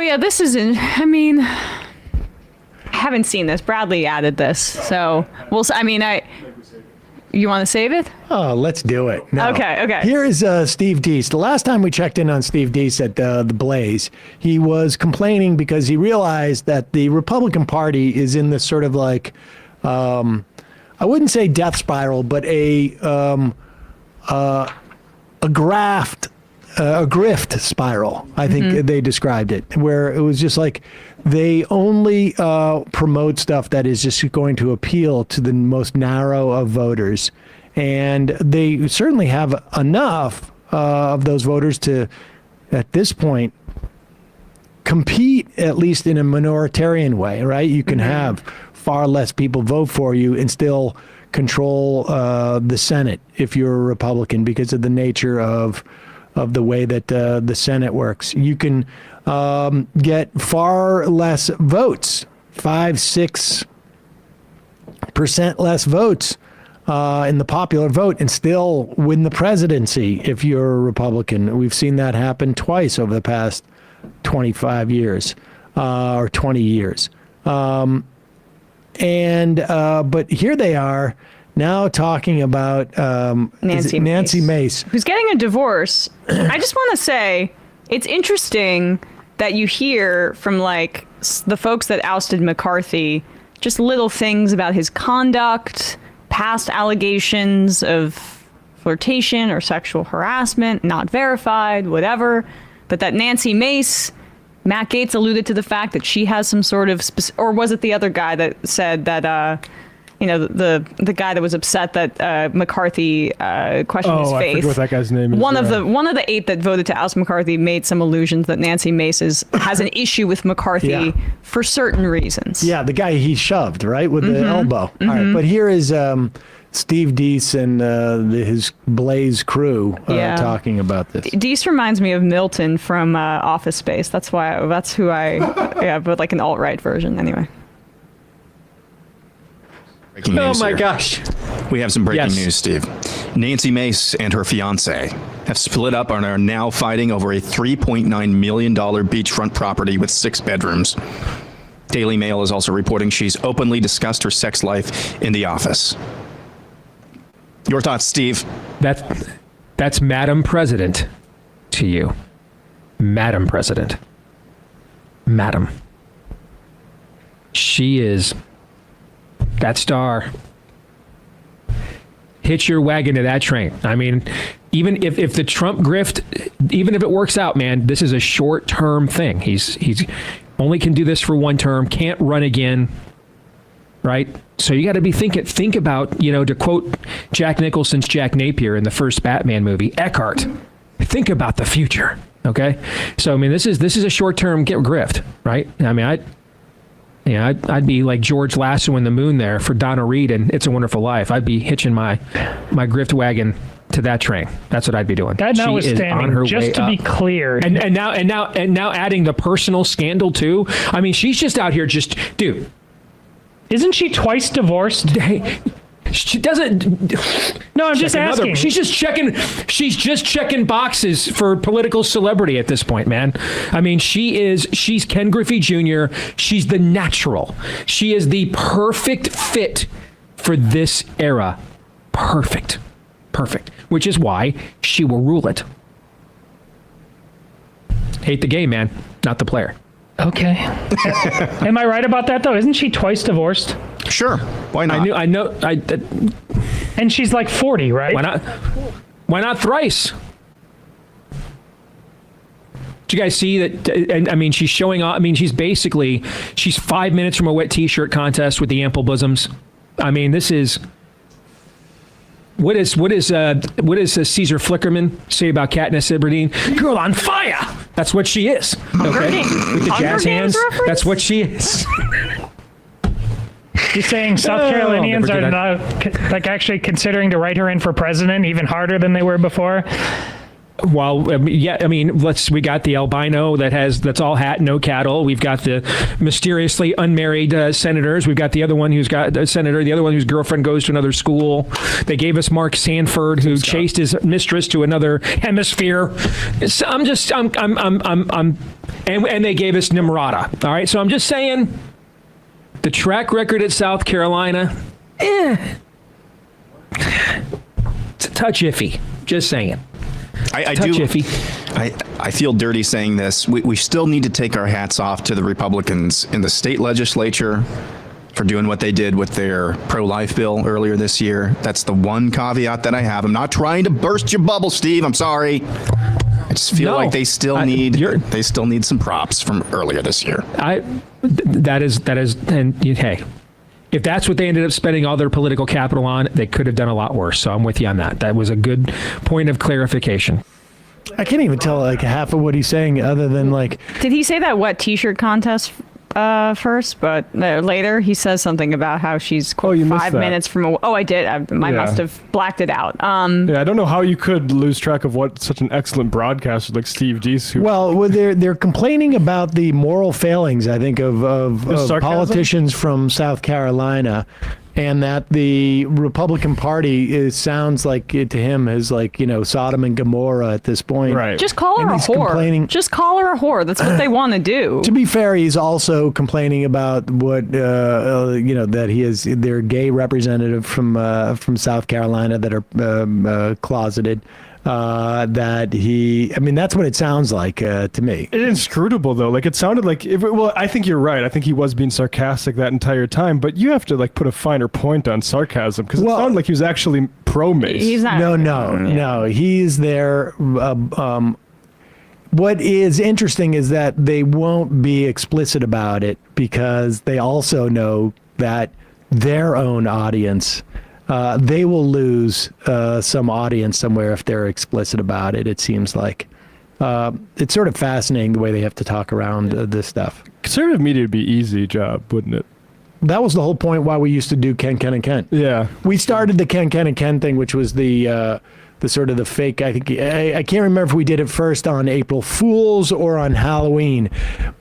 yeah, this isn't. I mean, I haven't seen this. Bradley added this, so we'll. I mean, You want to save it? Oh, let's do it. No. Okay. Here is Steve Deese. The last time we checked in on Steve Deese at the Blaze, he was complaining because he realized that the Republican Party is in this sort of like, I wouldn't say death spiral, but a grift spiral. I think they described it, where it was just like they only promote stuff that is just going to appeal to the most narrow of voters. And they certainly have enough of those voters to, at this point, compete at least in a minoritarian way, right? You can have far less people vote for you and still control the Senate if you're a Republican because of the nature of the way that the Senate works. You can get far less votes, 5-6% less votes in the popular vote and still win the presidency if you're a Republican. We've seen that happen twice over the past 25 years or 20 years. But here they are now talking about Nancy Mace, who's getting a divorce. I just want to say it's interesting that you hear from like the folks that ousted McCarthy just little things about his conduct, past allegations of flirtation or sexual harassment, not verified, whatever. But that Nancy Mace, Matt Gaetz alluded to the fact that she has some sort of, or was it the other guy that said that, the guy that was upset that McCarthy questioned his faith. I forget what that guy's name is. One of the 8 that voted to oust McCarthy made some allusions that Nancy Mace has an issue with McCarthy for certain reasons. Yeah, the guy he shoved, right, with the elbow. All right, but here is Steve Deese and his Blaze crew talking about this. Deese reminds me of Milton from Office Space. That's who I but like an alt-right version anyway. Oh my gosh. We have some breaking news, Steve. Nancy Mace and her fiance have split up and are now fighting over a $3.9 million beachfront property with 6 bedrooms. Daily Mail is also reporting she's openly discussed her sex life in the office. Your thoughts, Steve? That's Madam President to you. Madam President. Madam. She is that star. Hitch your wagon to that train. I mean, even if the Trump grift, even if it works out, man, this is a short-term thing. He's only can do this for 1 term, can't run again, right? So you got to think about, to quote Jack Nicholson's Jack Napier in the first Batman movie, Eckhart, think about the future, okay? So, I mean, this is a short-term grift, right? I mean, I'd be like George Lasso in the Moon there for Donna Reed and It's a Wonderful Life. I'd be hitching my grift wagon to that train. That's what I'd be doing. That notwithstanding, just to be clear, and now adding the personal scandal too. I mean, she's just out here dude. Isn't she twice divorced? Hey, she doesn't. No, I'm just asking. She's just checking boxes for political celebrity at this point, man. I mean, she's Ken Griffey Jr. She's the natural. She is the perfect fit for this era. Perfect. Which is why she will rule it. Hate the game, man, not the player. Okay. Am I right about that, though? Isn't she twice divorced? Sure. Why not? I know. And she's like 40, right? Why not thrice? Did you guys see that? And I mean, she's showing off. I mean, she's 5 minutes from a wet T-shirt contest with the ample bosoms. I mean, this is. What does Caesar Flickerman say about Katniss Everdeen? Girl on fire. That's what she is. Okay, with the jazz hands. That's what she is. You're saying South Carolinians are not, like, actually considering to write her in for president even harder than they were before? Well, we got the albino that's all hat, no cattle. We've got the mysteriously unmarried senators. We've got the other one who's got a senator, the other one whose girlfriend goes to another school. They gave us Mark Sanford, who chased his mistress to another hemisphere. And they gave us Nimrata. All right, so I'm just saying, the track record at South Carolina, it's a touch iffy. Just saying. I touch do. Iffy. I feel dirty saying this. We still need to take our hats off to the Republicans in the state legislature for doing what they did with their pro-life bill earlier this year. That's the one caveat that I have. I'm not trying to burst your bubble, Steve. I'm sorry. I just feel like they still need some props from earlier this year. That is, and hey, if that's what they ended up spending all their political capital on, they could have done a lot worse. So I'm with you on that. That was a good point of clarification. I can't even tell like half of what he's saying other than like. Did he say that T-shirt contest first? But later he says something about how she's quote, 5 minutes from a. Oh, I did. I must have blacked it out. Yeah, I don't know how you could lose track of what such an excellent broadcaster like Steve Deese. Well, they're complaining about the moral failings, I think, of politicians from South Carolina. And that the Republican Party sounds like to him is like, Sodom and Gomorrah at this point. Right. Just call her a whore. Just call her a whore. That's what they want to do. To be fair, he's also complaining about what, that he is their gay representative from South Carolina that are closeted. That's what it sounds like to me. It's inscrutable though. Like it sounded like, I think you're right. I think he was being sarcastic that entire time, but you have to like put a finer point on sarcasm because it sounded like he was actually pro Mace. He's not. No. He's there. What is interesting is that they won't be explicit about it because they also know that their own audience, they will lose some audience somewhere if they're explicit about it, it seems like. It's sort of fascinating the way they have to talk around this stuff. Conservative media would be an easy job, wouldn't it? That was the whole point why we used to do Ken, and Ken. Yeah. We started the Ken, and Ken thing, which was the sort of the fake, I think, I can't remember if we did it first on April Fools or on Halloween,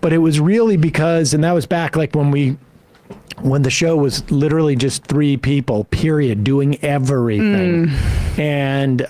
but it was really because, and that was back like when the show was literally just 3 people, period, doing everything. And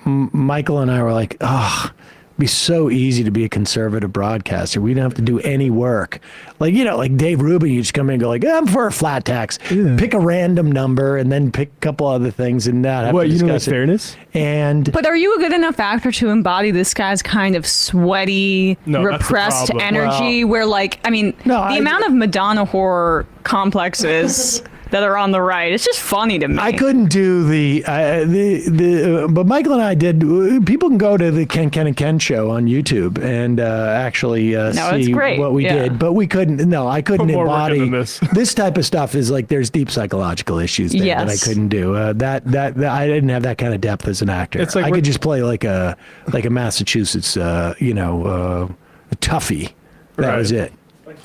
Michael and I were like, it'd be so easy to be a conservative broadcaster. We don't have to do any work. Like, like Dave Rubin, you just come in and go like, I'm for a flat tax. Yeah. Pick a random number and then pick a couple other things and not have to discuss it. Fairness? But are you a good enough actor to embody this guy's kind of sweaty, repressed energy where the amount of Madonna horror complexes that are on the right, it's just funny to me. I couldn't do but Michael and I did. People can go to the Ken, and Ken show on YouTube and actually see what we did, but we couldn't. No, I couldn't embody this type of stuff. Is like there's deep psychological issues there that I couldn't do. That I didn't have that kind of depth as an actor. It's like I could just play like a Massachusetts, toughie. That was it.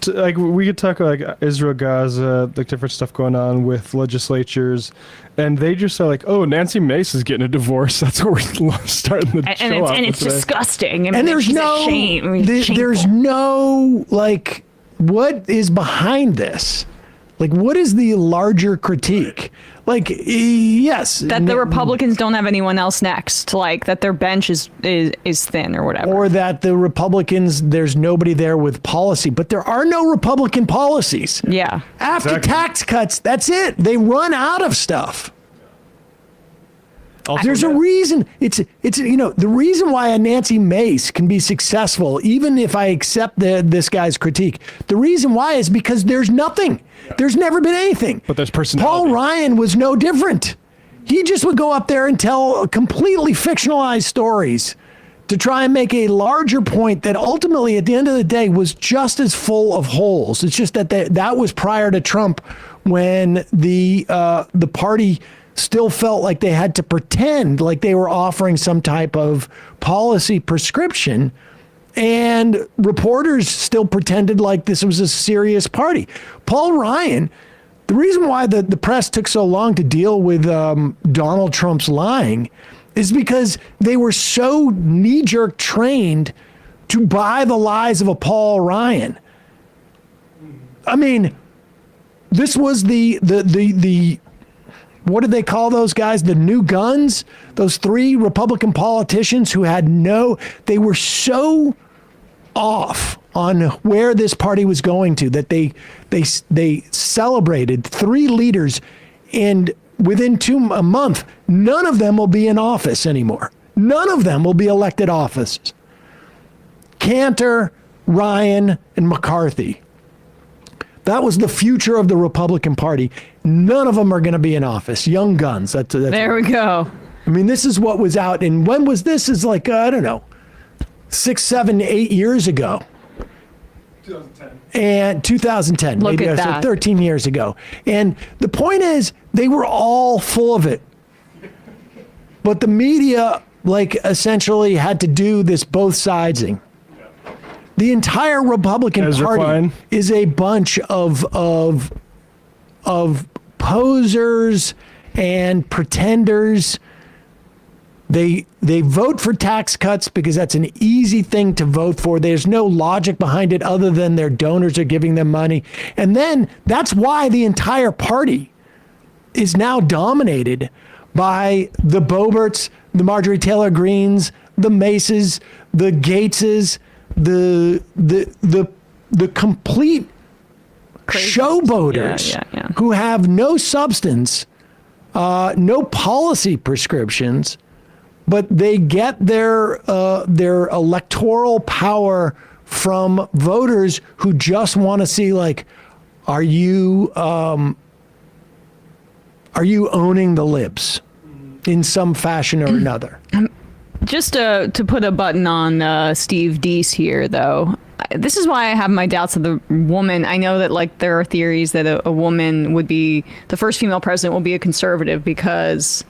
Like we could talk like Israel, Gaza, like different stuff going on with legislatures, and they just are like, "Oh, Nancy Mace is getting a divorce." That's what we're starting the show off and it's today. disgusting. And there's no shame. There's no like, what is behind this? Like, what is the larger critique? Like, yes, that the Republicans don't have anyone else next, like that their bench is thin or whatever, or that the Republicans, there's nobody there with policy, but there are no Republican policies. Yeah, after tax cuts, that's it. They run out of stuff. There's a reason. It's the reason why a Nancy Mace can be successful, even if I accept this guy's critique. The reason why is because there's nothing. There's never been anything. But there's personality. Paul Ryan was no different. He just would go up there and tell completely fictionalized stories to try and make a larger point that ultimately, at the end of the day, was just as full of holes. It's just that was prior to Trump, when the party still felt like they had to pretend like they were offering some type of policy prescription, and reporters still pretended like this was a serious party. Paul Ryan, the reason why the press took so long to deal with Donald Trump's lying is because they were so knee-jerk trained to buy the lies of a Paul Ryan. I mean, this was the what did they call those guys? The new guns? Those 3 Republican politicians who they were so off on where this party was going to that they celebrated 3 leaders, and within a month, none of them will be in office anymore. None of them will be elected offices. Cantor, Ryan, and McCarthy. That was the future of the Republican Party. None of them are going to be in office. Young guns. There we go. I mean, this is what was out. And when was this? Is like, I don't know, 6, 7, 8 years ago. 2010. And 2010. Look maybe at so that. 13 years ago. And the point is, they were all full of it. But the media, essentially had to do this both sidesing. The entire Republican Party is a bunch of posers and pretenders. They vote for tax cuts because that's an easy thing to vote for. There's no logic behind it other than their donors are giving them money. And then that's why the entire party is now dominated by the Boeberts, the Marjorie Taylor Greens, the Maces, the Gateses, the complete showboaters who have no substance, no policy prescriptions, but they get their electoral power from voters who just want to see, are you owning the libs in some fashion or another? Just to put a button on Steve Deese here, though, this is why I have my doubts of the woman. I know that there are theories that a woman would be the first female president will be a conservative because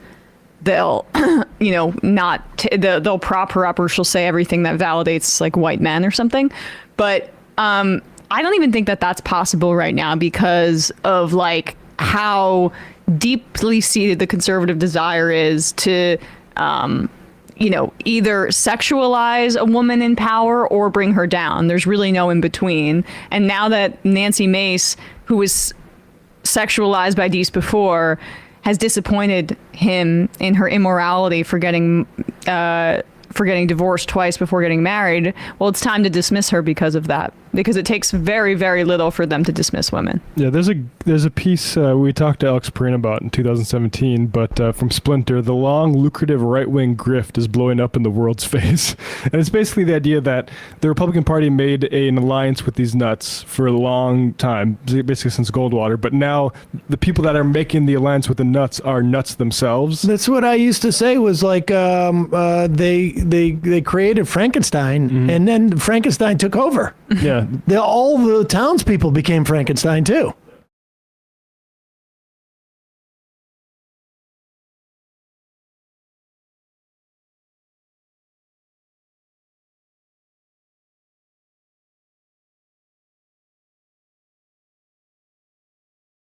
they'll, they'll prop her up or she'll say everything that validates white men or something. But I don't even think that that's possible right now because of how deeply seated the conservative desire is to either sexualize a woman in power or bring her down. There's really no in between. And now that Nancy Mace, who was sexualized by Deese before, has disappointed him in her immorality for getting divorced twice before getting married, well, it's time to dismiss her because of that. Because it takes very, very little for them to dismiss women. Yeah, there's a piece we talked to Alex Perrin about in 2017, but from Splinter, the long, lucrative right-wing grift is blowing up in the world's face. And it's basically the idea that the Republican Party made an alliance with these nuts for a long time, basically since Goldwater, but now the people that are making the alliance with the nuts are nuts themselves. That's what I used to say was they created Frankenstein, and then Frankenstein took over. Yeah. All the townspeople became Frankenstein too.